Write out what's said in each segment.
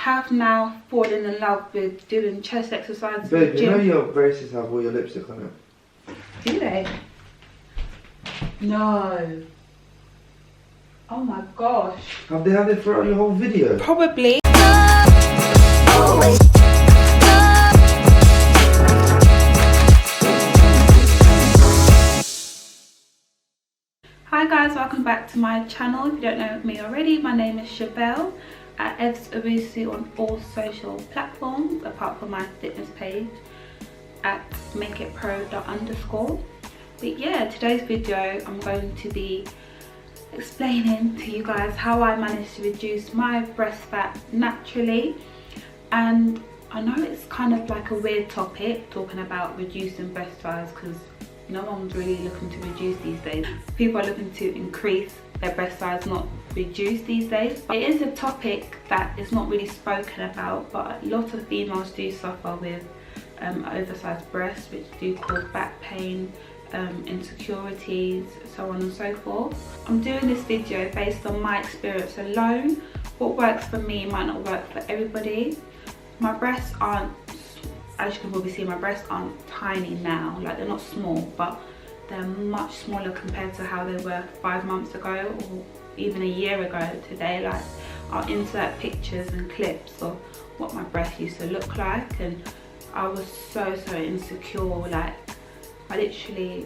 have now fallen in love with doing chest exercises. Babe, you know your braces have all your lipstick on it? Do they? No. Oh my gosh. Have they had it throughout your whole video? Probably. Hi guys, welcome back to my channel. If you don't know me already, my name is Chevelle at HouseOfCb on all social platforms apart from my fitness page at makeitpro_. But yeah, today's video I'm going to be explaining to you guys how I managed to reduce my breast fat naturally. And I know it's kind of like a weird topic talking about reducing breast size because no one's really looking to reduce these days. People are looking to increase their breast size, not reduce these days. But it is a topic that is not really spoken about, but a lot of females do suffer with oversized breasts, which do cause back pain, insecurities, so on and so forth. I'm doing this video based on my experience alone. What works for me might not work for everybody. My breasts aren't, as you can probably see, my breasts aren't tiny now. Like, they're not small, but they're much smaller compared to how they were 5 months ago or even a year ago today. Like, I'll insert pictures and clips of what my breasts used to look like, and I was so insecure. Like, I literally,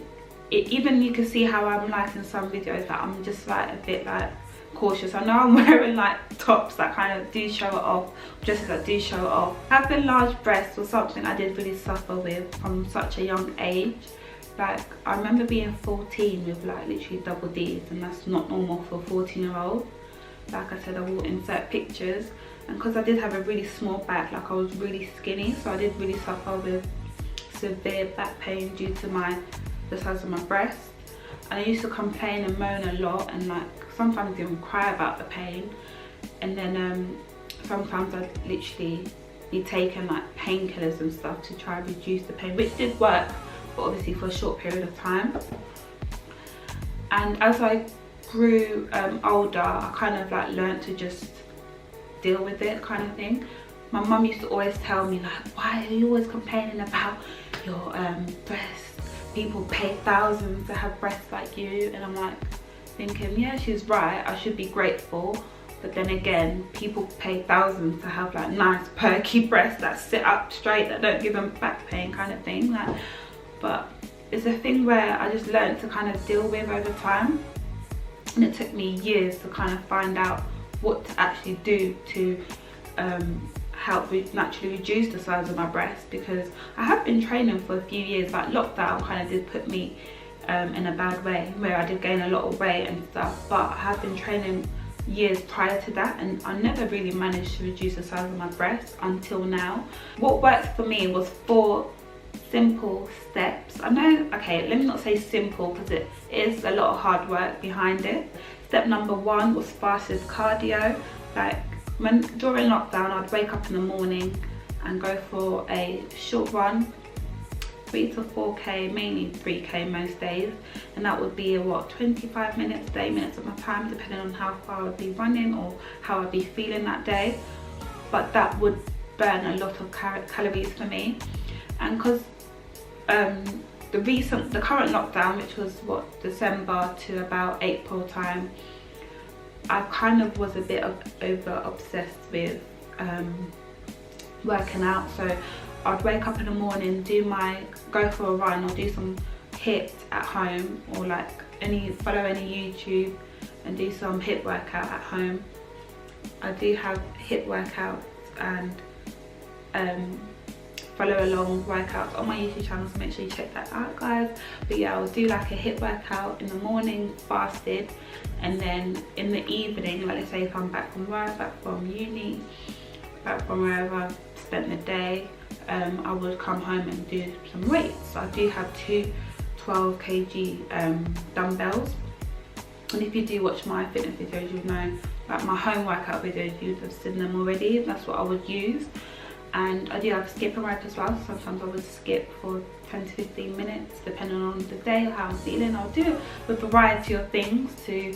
even you can see how I'm like in some videos that I'm just like a bit like cautious. I know I'm wearing like tops that kind of do show it off, dresses that do show it off. Having large breasts was something I did really suffer with from such a young age. Like, I remember being 14 with like literally double D's, and that's not normal for a 14-year-old. Like I said, I will insert pictures, and because I did have a really small back, like I was really skinny, so I did really suffer with severe back pain due to the size of my breast. And I used to complain and moan a lot, and like sometimes even cry about the pain. And then sometimes I'd literally be taking like painkillers and stuff to try and reduce the pain, which did work, but obviously for a short period of time. And as I grew older, I kind of like learned to just deal with it, kind of thing. My mum used to always tell me like, why are you always complaining about your breasts? People pay thousands to have breasts like you. And I'm like thinking, yeah, she's right, I should be grateful. But then again, people pay thousands to have like nice perky breasts that sit up straight, that don't give them back pain, kind of thing. Like, but it's a thing where I just learned to kind of deal with over time. And it took me years to kind of find out what to actually do to help naturally reduce the size of my breast, because I have been training for a few years. Like, lockdown kind of did put me in a bad way, where I did gain a lot of weight and stuff, but I have been training years prior to that, and I never really managed to reduce the size of my breast until now. What worked for me was 4 simple steps. I know, okay, let me not say simple, because it is a lot of hard work behind it. Step number 1 was fasted cardio. Like, during lockdown, I'd wake up in the morning and go for a short run, 3 to 4k, mainly 3k most days, and that would be what, 25 minutes, 30 minutes of my time, depending on how far I would be running or how I'd be feeling that day. But that would burn a lot of calories for me. And because the current lockdown, which was what, December to about April time, I kind of was a bit over obsessed with working out. So I'd wake up in the morning, go for a run, or do some HIIT at home, or like follow any YouTube and do some HIIT workout at home. I do have HIIT workouts and follow along workouts on my YouTube channel, so make sure you check that out, guys. But yeah, I'll do like a HIIT workout in the morning, fasted, and then in the evening, like let's say if I'm back from work, back from uni, back from wherever I've spent the day, I would come home and do some weights. So I do have 2 12 kg dumbbells, and if you do watch my fitness videos, you'll know, like my home workout videos, you'd have seen them already. That's what I would use. And I do have skip and rope as well. Sometimes I would skip for 10 to 15 minutes depending on the day or how I'm feeling. I'll do a variety of things to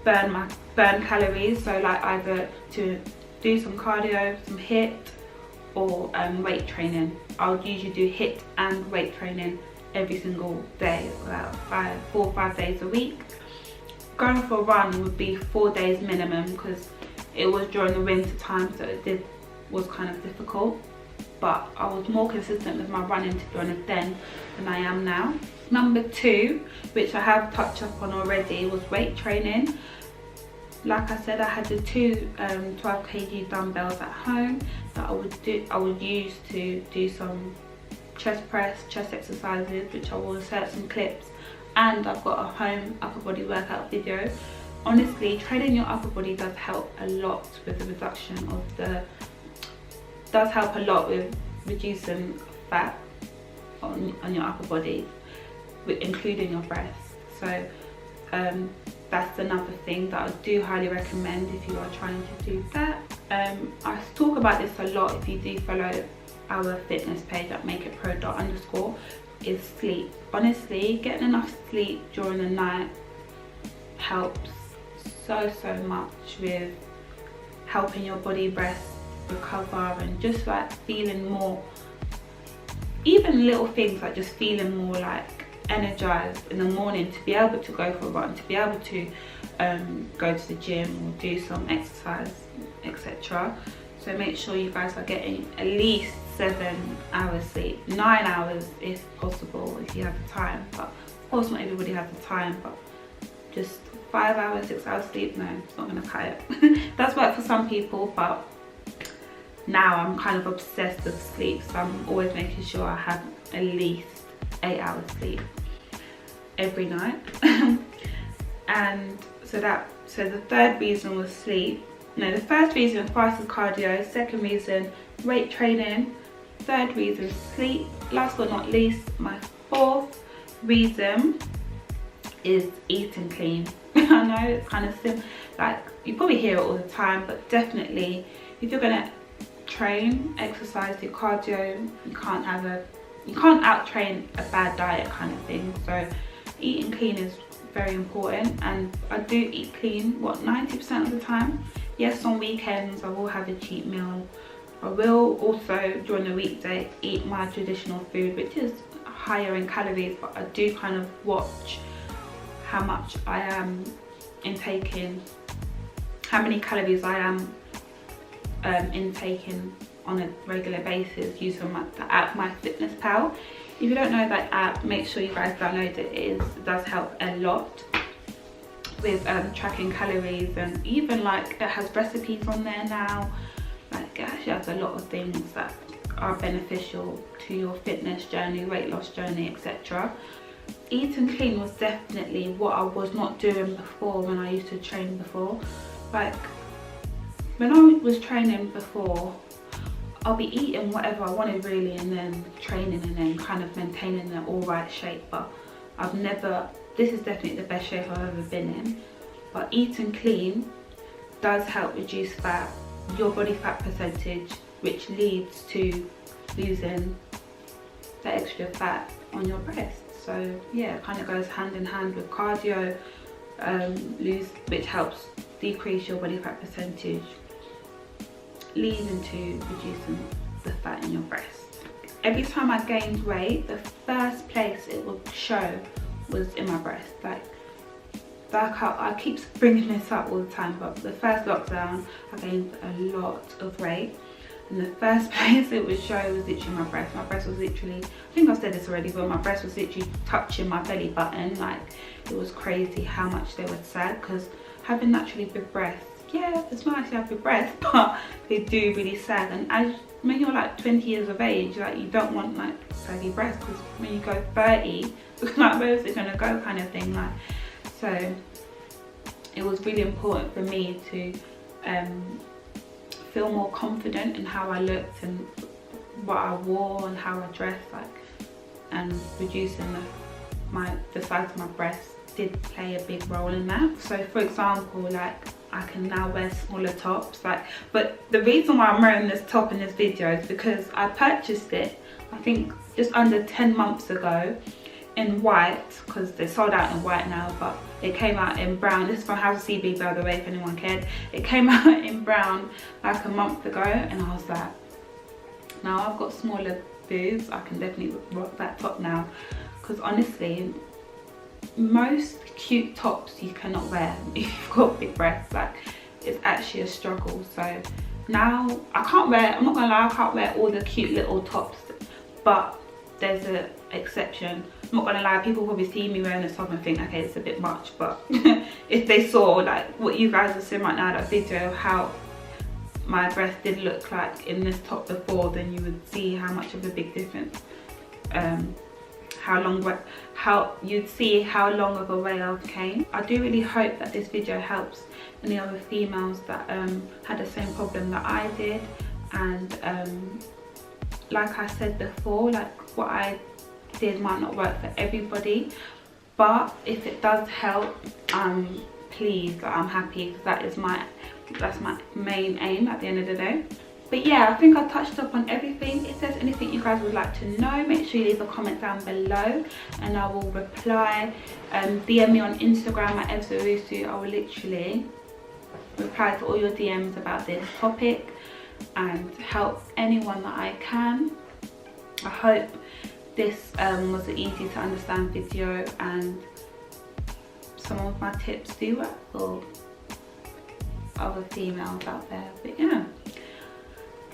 burn calories. So like either to do some cardio, some HIIT, or weight training. I would usually do HIIT and weight training every single day, about 4 or 5 days a week. Going for a run would be 4 days minimum, because it was during the winter time, so it was kind of difficult. But I was more consistent with my running, to be honest, then than I am now. Number 2, which I have touched up on already, was weight training. Like I said, I had the 2 12 kg dumbbells at home that I would use to do some chest press, chest exercises, which I will insert some clips, and I've got a home upper body workout video. Honestly, training your upper body does help a lot with the reduction of with reducing fat on your upper body, including your breasts. So that's another thing that I do highly recommend if you are trying to do that. I talk about this a lot if you do follow our fitness page at makeitpro_, is sleep. Honestly, getting enough sleep during the night helps so much with helping your body rest, recover, and just like feeling more, even little things like just feeling more like energized in the morning to be able to go for a run, to be able to go to the gym or do some exercise, etc. So make sure you guys are getting at least 7 hours sleep, 9 hours if possible, if you have the time. But of course not everybody has the time, but just 5 hours, 6 hours sleep, no, it's not gonna cut it. That's worked for some people, but now I'm kind of obsessed with sleep, so I'm always making sure I have at least 8 hours sleep every night. And so the third reason was sleep. No, the first reason, fasted cardio. Second reason, weight training. Third reason, sleep. Last but not least, my 4th reason is eating clean. I know it's kind of simple, like you probably hear it all the time, but definitely if you're gonna train, exercise, do cardio, you can't out train a bad diet kind of thing. So eating clean is very important, and I do eat clean 90% of the time. Yes, on weekends I will have a cheat meal. I will also during the weekday eat my traditional food, which is higher in calories, but I do kind of watch how much I am intaking, how many calories I am intaking on a regular basis using the app MyFitnessPal. If you don't know that app, make sure you guys download it. It does help a lot with tracking calories, and even like it has recipes on there now. Like it actually has a lot of things that are beneficial to your fitness journey, weight loss journey, etc. Eating clean was definitely what I was not doing before when I used to train before. Like when I was training before, I'll be eating whatever I wanted really, and then training and then kind of maintaining an alright shape. But this is definitely the best shape I've ever been in. But eating clean does help reduce fat, your body fat percentage, which leads to losing the extra fat on your breasts. So yeah, it kind of goes hand in hand with cardio, which helps decrease your body fat percentage, leading to reducing the fat in your breast. Every time I gained weight, the first place it would show was in my breast. Like I keep bringing this up all the time, but the first lockdown I gained a lot of weight, and the first place it would show was literally my breast. My breast was literally, I think I've said this already, but my breast was literally touching my belly button. Like it was crazy how much they would sag, because having naturally big breasts, yeah, it's nice to have big breasts, but they do really sag. And when you're like 20 years of age, like you don't want like saggy breasts, because when you go 30, like where's it gonna go kind of thing. Like, so it was really important for me to feel more confident in how I looked and what I wore and how I dressed, like, and reducing the size of my breasts did play a big role in that. So for example, like I can now wear smaller tops, like, but the reason why I'm wearing this top in this video is because I purchased it, I think just under 10 months ago, in white, because they sold out in white now, but It came out in brown. This is from HouseOfCb, by the way, if anyone cared. It came out in brown like a month ago, and I was like, now I've got smaller boobs, I can definitely rock that top now. Because honestly, most cute tops you cannot wear if you've got big breasts. Like, it's actually a struggle. So now I can't wear, I'm not gonna lie, I can't wear all the cute little tops, but there's an exception. I'm not gonna lie, people probably see me wearing this top and think, okay, it's a bit much, but if they saw like what you guys are seeing right now, that video of how my breast did look like in this top before, then you would see how much of a big difference, how you'd see how long of a way I've came. I do really hope that this video helps any other females that had the same problem that I did, and like I said before, like what I did might not work for everybody, but if it does help, I'm pleased, I'm happy, because that's my main aim at the end of the day. But yeah, I think I touched up on everything. If there's anything you guys would like to know, make sure you leave a comment down below and I will reply. DM me on Instagram at HouseOfCb. I will literally reply to all your DMs about this topic and help anyone that I can. I hope this was an easy to understand video and some of my tips do work for other females out there. But yeah,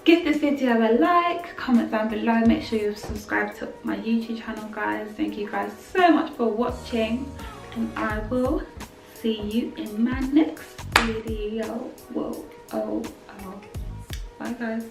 give this video a like, comment down below, make sure you've subscribed to my YouTube channel, guys. Thank you guys so much for watching, and I will see you in my next video. Whoa, oh, bye guys.